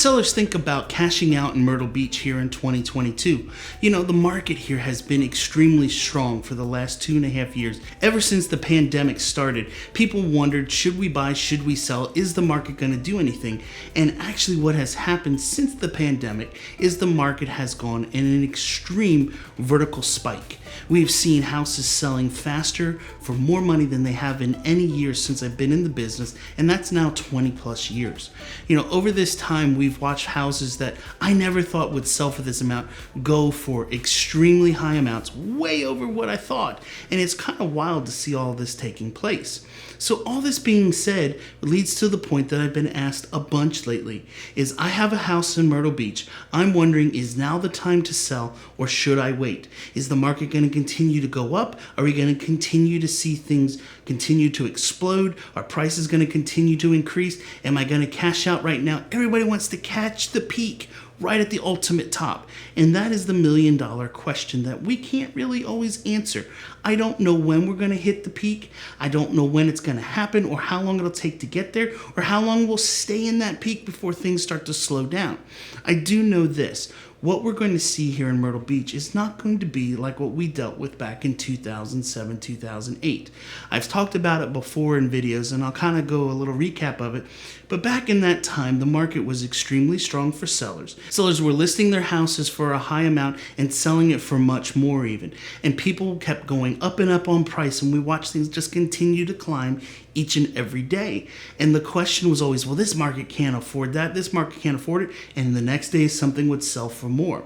sellers think about cashing out in Myrtle Beach here in 2022? The market here has been extremely strong for the last 2.5 years. Ever since the pandemic started, people wondered, should we buy, should we sell, is the market going to do anything? And actually what has happened since the pandemic is the market has gone in an extreme vertical spike. We've seen houses selling faster for more money than they have in any year since I've been in the business, and that's now 20 plus years. Over this time, we've watched houses that I never thought would sell for this amount go for extremely high amounts, way over what I thought, and it's kind of wild to see all this taking place. So all this being said leads to the point that I've been asked a bunch lately, is I have a house in Myrtle Beach. I'm wondering, is now the time to sell or should I wait? Is the market going to continue to go up? Are we going to continue to see things continue to explode? Are prices going to continue to increase? Am I going to cash out right now? Everybody wants to catch the peak right at the ultimate top. And that is the $1,000,000 question that we can't really always answer. I don't know when we're going to hit the peak. I don't know when it's going to happen or how long it'll take to get there or how long we'll stay in that peak before things start to slow down. I do know this. What we're going to see here in Myrtle Beach is not going to be like what we dealt with back in 2007, 2008. I've talked about it before in videos, and I'll kind of go a little recap of it. But back in that time, the market was extremely strong for sellers. Sellers were listing their houses for a high amount and selling it for much more even. And people kept going up and up on price, and we watched things just continue to climb each and every day. And the question was always, well, this market can't afford that, this market can't afford it, and the next day something would sell for more.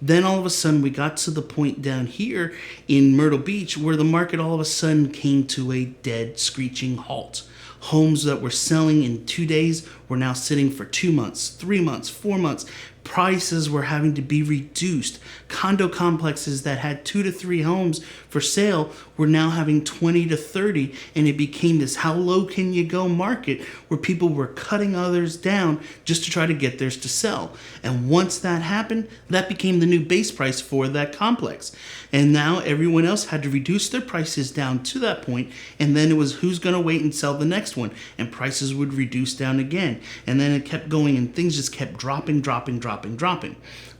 Then all of a sudden we got to the point down here in Myrtle Beach where the market all of a sudden came to a dead screeching halt. Homes that were selling in 2 days were now sitting for 2 months, 3 months, 4 months. Prices were having to be reduced. Condo complexes that had 2 to 3 homes for sale were now having 20 to 30, and it became this how low can you go market where people were cutting others down just to try to get theirs to sell. And once that happened, that became the new base price for that complex. And now everyone else had to reduce their prices down to that point, and then it was who's going to wait and sell the next one, and prices would reduce down again. And then it kept going, and things just kept dropping.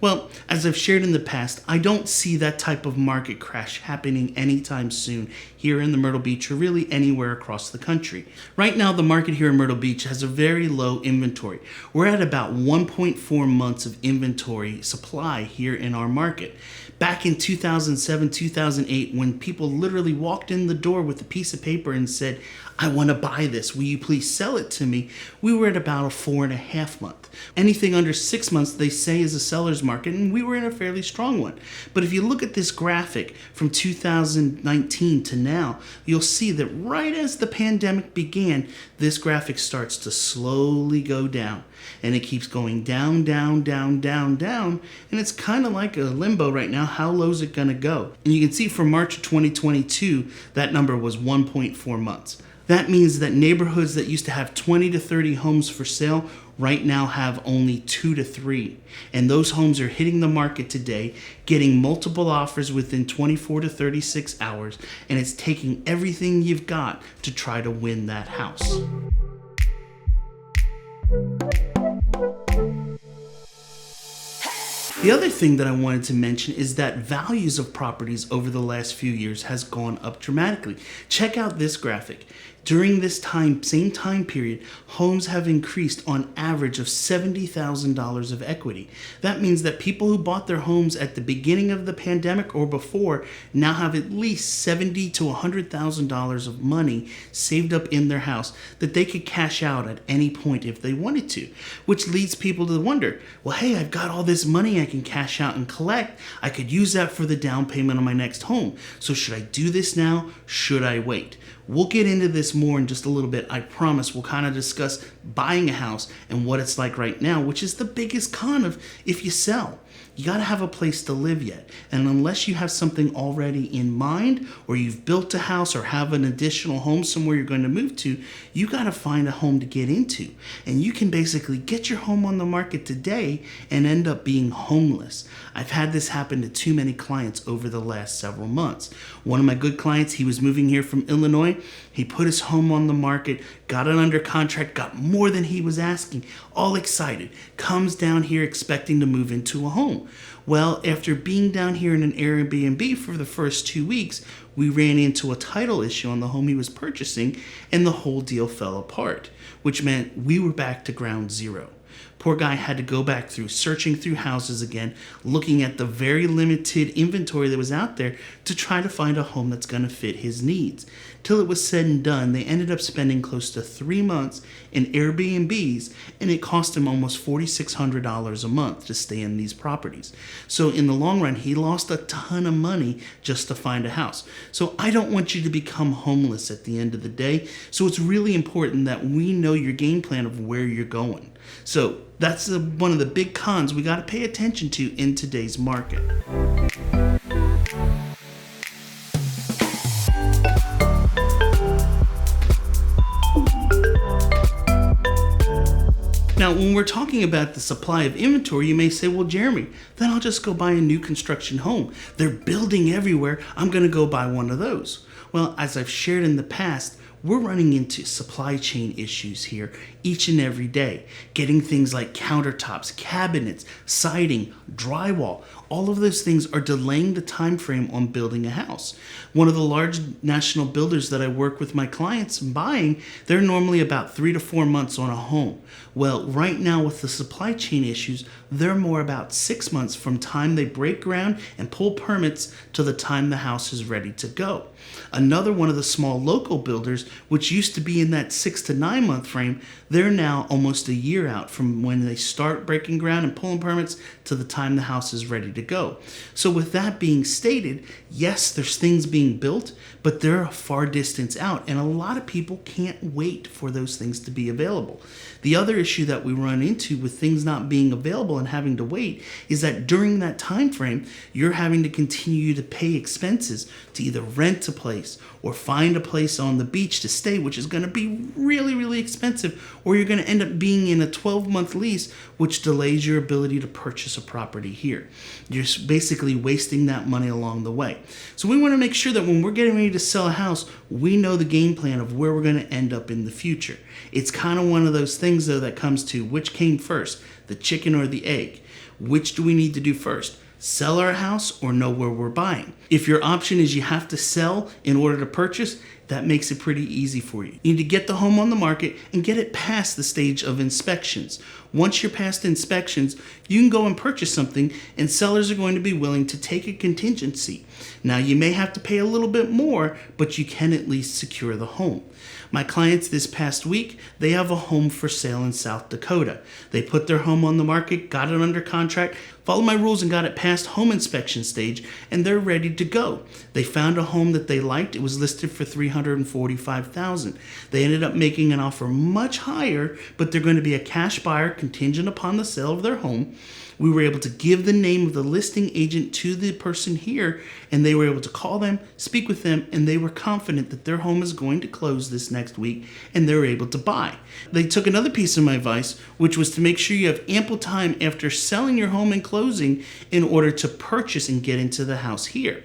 Well, as I've shared in the past, I don't see that type of market crash happening anytime soon here in the Myrtle Beach or really anywhere across the country. Right now, the market here in Myrtle Beach has a very low inventory. We're at about 1.4 months of inventory supply here in our market. Back in 2007, 2008, when people literally walked in the door with a piece of paper and said, I want to buy this, will you please sell it to me? We were at about a 4.5 month. Anything under 6 months, they say, is a seller's market, and we were in a fairly strong one. But if you look at this graphic from 2019 to now, you'll see that right as the pandemic began, this graphic starts to slowly go down. And it keeps going down, and it's kind of like a limbo right now. How low is it going to go? And you can see for March of 2022, that number was 1.4 months. That means that neighborhoods that used to have 20 to 30 homes for sale right now have only 2 to 3. And those homes are hitting the market today, getting multiple offers within 24 to 36 hours, and it's taking everything you've got to try to win that house. The other thing that I wanted to mention is that values of properties over the last few years has gone up dramatically. Check out this graphic. During this same time period, homes have increased on average of $70,000 of equity. That means that people who bought their homes at the beginning of the pandemic or before now have at least $70,000 to $100,000 of money saved up in their house that they could cash out at any point if they wanted to, which leads people to wonder, well, hey, I've got all this money I can cash out and collect. I could use that for the down payment on my next home. So should I do this now? Should I wait? We'll get into this more in just a little bit. I promise we'll kind of discuss buying a house and what it's like right now, which is the biggest con of if you sell. you got to have a place to live yet. And unless you have something already in mind, or you've built a house or have an additional home somewhere you're going to move to, you got to find a home to get into. And you can basically get your home on the market today and end up being homeless. I've had this happen to too many clients over the last several months. One of my good clients, he was moving here from Illinois. He put his home on the market, got it under contract, got more than he was asking, all excited, comes down here expecting to move into a home. Well, after being down here in an Airbnb for the first 2 weeks, we ran into a title issue on the home he was purchasing, and the whole deal fell apart, which meant we were back to ground zero. Poor guy had to go back through searching through houses again, looking at the very limited inventory that was out there to try to find a home that's going to fit his needs. Till it was said and done, they ended up spending close to 3 months in Airbnbs, and it cost him almost $4,600 a month to stay in these properties. So in the long run, he lost a ton of money just to find a house. So I don't want you to become homeless at the end of the day. So it's really important that we know your game plan of where you're going. So that's one of the big cons we got to pay attention to in today's market. Now, when we're talking about the supply of inventory, you may say, well, Jeremy, then I'll just go buy a new construction home. They're building everywhere. I'm going to go buy one of those. Well, as I've shared in the past, we're running into supply chain issues here each and every day. Getting things like countertops, cabinets, siding, drywall, all of those things are delaying the time frame on building a house. One of the large national builders that I work with my clients buying, they're normally about 3 to 4 months on a home. Well, right now with the supply chain issues, they're more about 6 months from time they break ground and pull permits to the time the house is ready to go. Another one of the small local builders, which used to be in that 6 to 9 month frame, they're now almost a year out from when they start breaking ground and pulling permits to the time the house is ready to go. So with that being stated, yes, there's things being built, but they're a far distance out, and a lot of people can't wait for those things to be available. The other issue that we run into with things not being available and having to wait is that during that time frame, you're having to continue to pay expenses to either rent a place or find a place on the beach to stay, which is going to be really, really expensive, or you're going to end up being in a 12-month lease, which delays your ability to purchase a property here. You're basically wasting that money along the way. So we want to make sure that when we're getting ready to sell a house, we know the game plan of where we're going to end up in the future. It's kind of one of those things, though, that comes to which came first, the chicken or the egg? Which do we need to do first? Sell our house or know where we're buying? If your option is you have to sell in order to purchase, that makes it pretty easy for you. You need to get the home on the market and get it past the stage of inspections. Once you're past inspections, you can go and purchase something, and sellers are going to be willing to take a contingency. Now, you may have to pay a little bit more, but you can at least secure the home. My clients this past week, they have a home for sale in South Dakota. They put their home on the market, got it under contract, followed my rules and got it past home inspection stage, and they're ready to go. They found a home that they liked. It was listed for $345,000. They ended up making an offer much higher, but they're going to be a cash buyer contingent upon the sale of their home. We were able to give the name of the listing agent to the person here, and they were able to call them, speak with them, and they were confident that their home is going to close this next week, and they were able to buy. They took another piece of my advice, which was to make sure you have ample time after selling your home and closing in order to purchase and get into the house here.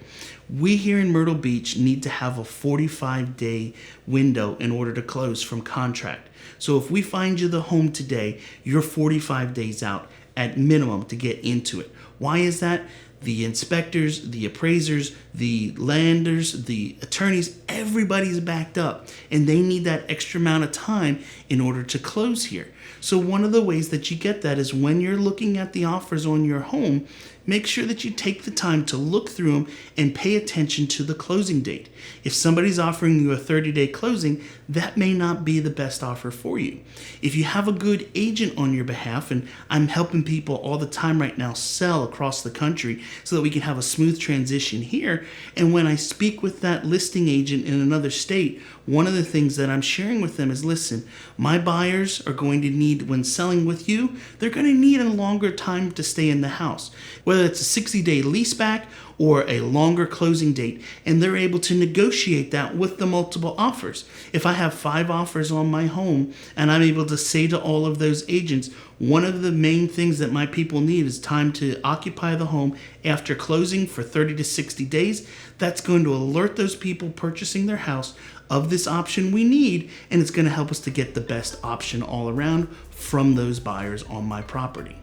We here in Myrtle Beach need to have a 45-day window in order to close from contract. So if we find you the home today, you're 45 days out at minimum to get into it. Why is that? The inspectors, the appraisers, the lenders, the attorneys, everybody's backed up, and they need that extra amount of time in order to close here. So one of the ways that you get that is when you're looking at the offers on your home, make sure that you take the time to look through them and pay attention to the closing date. If somebody's offering you a 30-day closing, that may not be the best offer for you. If you have a good agent on your behalf, and I'm helping people all the time right now sell across the country so that we can have a smooth transition here, and when I speak with that listing agent in another state, one of the things that I'm sharing with them is, listen, my buyers are going to need, when selling with you, they're going to need a longer time to stay in the house. Whether whether it's a 60-day lease back or a longer closing date, and they're able to negotiate that with the multiple offers. If I have 5 offers on my home and I'm able to say to all of those agents, one of the main things that my people need is time to occupy the home after closing for 30 to 60 days, that's going to alert those people purchasing their house of this option we need, and it's going to help us to get the best option all around from those buyers on my property.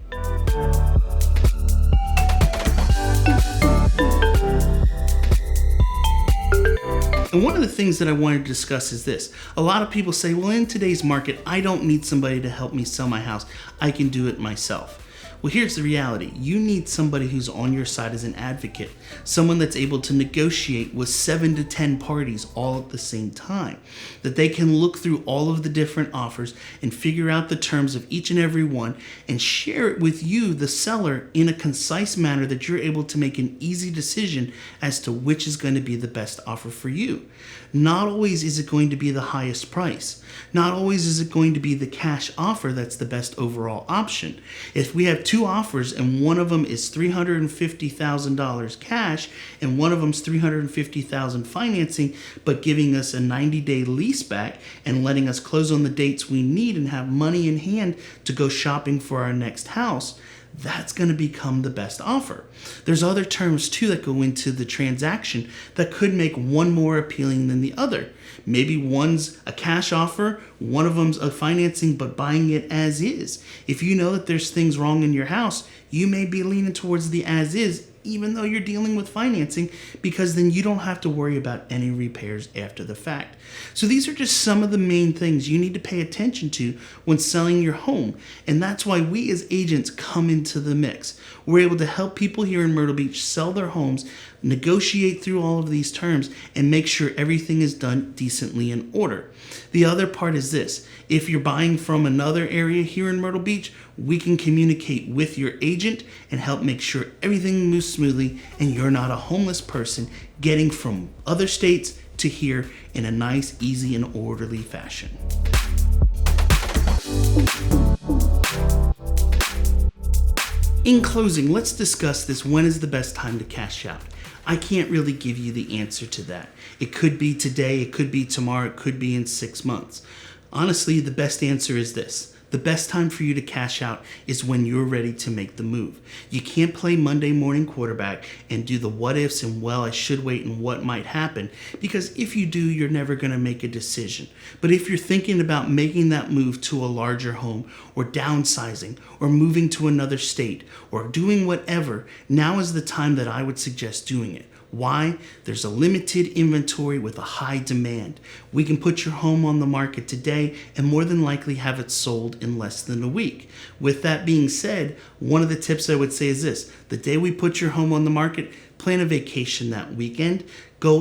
And one of the things that I wanted to discuss is this. A lot of people say, well, in today's market, I don't need somebody to help me sell my house. I can do it myself. Well, here's the reality. You need somebody who's on your side as an advocate, someone that's able to negotiate with 7 to 10 parties all at the same time, that they can look through all of the different offers and figure out the terms of each and every one and share it with you, the seller, in a concise manner that you're able to make an easy decision as to which is going to be the best offer for you. Not always is it going to be the highest price. Not always is it going to be the cash offer that's the best overall option. If we have 2 offers and one of them is $350,000 cash and one of them's $350,000 financing, but giving us a 90-day lease back and letting us close on the dates we need and have money in hand to go shopping for our next house, that's going to become the best offer. There's other terms too that go into the transaction that could make one more appealing than the other. Maybe one's a cash offer, one of them's a financing, but buying it as is. If you know that there's things wrong in your house, you may be leaning towards the as is, even though you're dealing with financing, because then you don't have to worry about any repairs after the fact. So these are just some of the main things you need to pay attention to when selling your home. And that's why we as agents come into the mix. We're able to help people here in Myrtle Beach sell their homes, negotiate through all of these terms, and make sure everything is done decently in order. The other part is this. If you're buying from another area here in Myrtle Beach, we can communicate with your agent and help make sure everything moves smoothly and you're not a homeless person getting from other states to here in a nice, easy, and orderly fashion. In closing, let's discuss this. When is the best time to cash out? I can't really give you the answer to that. It could be today, it could be tomorrow, it could be in 6 months. Honestly, the best answer is this. The best time for you to cash out is when you're ready to make the move. You can't play Monday morning quarterback and do the what ifs and well, I should wait and what might happen, because if you do, you're never going to make a decision. But if you're thinking about making that move to a larger home or downsizing or moving to another state or doing whatever, now is the time that I would suggest doing it. Why? There's a limited inventory with a high demand. We can put your home on the market today and more than likely have it sold in less than a week. With that being said, one of the tips I would say is this. The day we put your home on the market, plan a vacation that weekend.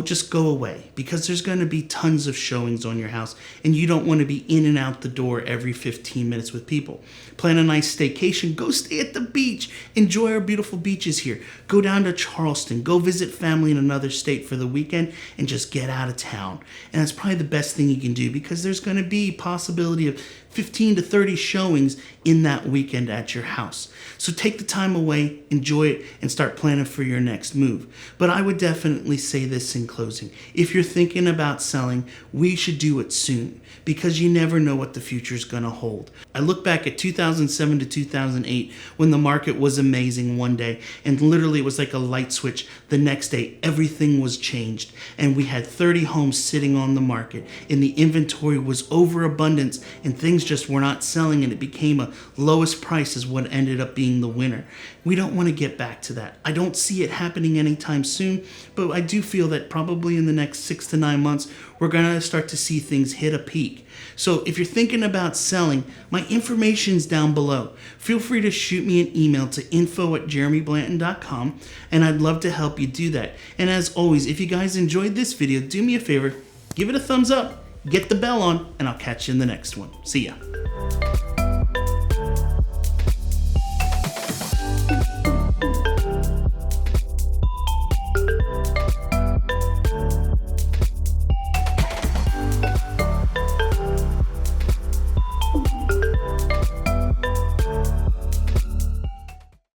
Just go away, because there's going to be tons of showings on your house and you don't want to be in and out the door every 15 minutes with people. Plan a nice staycation. Go stay at the beach. Enjoy our beautiful beaches here. Go down to Charleston. Go visit family in another state for the weekend and just get out of town. And that's probably the best thing you can do, because there's going to be possibility of 15 to 30 showings in that weekend at your house. So take the time away, enjoy it, and start planning for your next move. But I would definitely say this in closing. If you're thinking about selling, we should do it soon, because you never know what the future is going to hold. I look back at 2007 to 2008 when the market was amazing one day, and literally it was like a light switch. The next day, everything was changed, and we had 30 homes sitting on the market, and the inventory was overabundance, and things just were not selling, and it became a lowest price is what ended up being the winner. We don't want to get back to that. I don't see it happening anytime soon, but I do feel that probably in the next 6 to 9 months, we're going to start to see things hit a peak. So if you're thinking about selling, my information's down below. Feel free to shoot me an email to info@jeremyblanton.com, and I'd love to help you do that. And as always, if you guys enjoyed this video, do me a favor, give it a thumbs up, get the bell on, and I'll catch you in the next one. See ya.